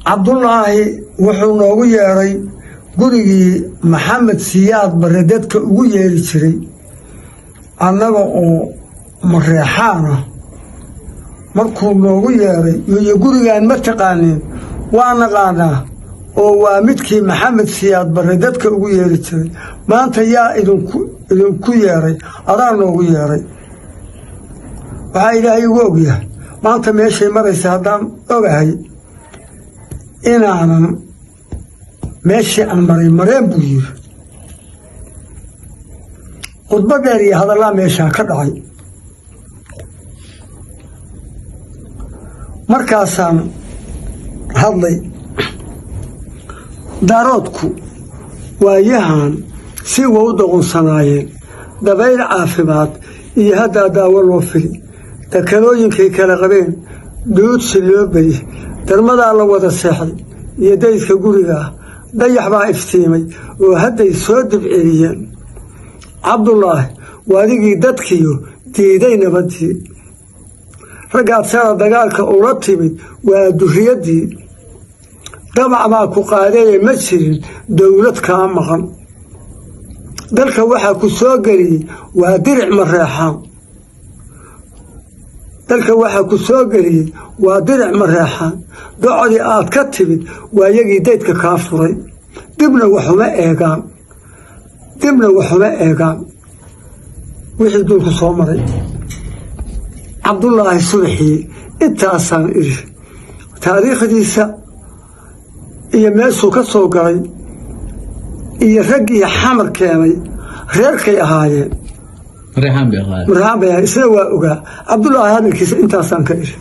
cabdullaahi wuxuu noogu yeeray gurigii maxamed siyaad bare dadka ugu yeeri jiray annaga oo mareexaana markuu noogu yeeray iyo gurigaan ma taqaaneen waa naqaanaa oo waa midkii maxamed siyaad bare dadka ugu yeeri jiray maanta yaa idinku yeeray adaa noogu yeeray waxaa ilaahay ugu ogyahay maanta meeshay maraysa haddaan ogahay inaanan meeshii aan maray mareen buu yiri khudba dheer iyo hadallaa meeshaa ka dhacay markaasaan hadlay daaroodku waayahan si wa u doqonsanaayeen dabayl caafimaad iyo haddaa daawo loo fili dekanooyinkay kala qabeen duudsi loo beri darmadaa la wada seexday iyo daydka guriga ah dayax baa iftiimay oo hadday soo dibceliyeen cabdullaahi waadigii dadkiyo diiday nabaddii raggaad sada dagaalka ula timid waa durriyaddii damac baa ku qaadeye ma jirin dowlad kaa maqan dalka waxaa ku soo geliyey waa diric mareexaan dalka waxaa ku soo geliyey waa diric mareexaan docodii aad ka timid waa yagii daydka kaa furay dibna waxuma eegaan wixii duulku soo maray cabdullaahi subaxii intaasaan idhi taariikhdiisa iyo meeshuu ka soo galay iyo raggii xamar keenay reerkay ahaayeen marreexaan bay ahaayeen isna waa ogaa cabdullaahi hadalkiisa intaasaan ka idhi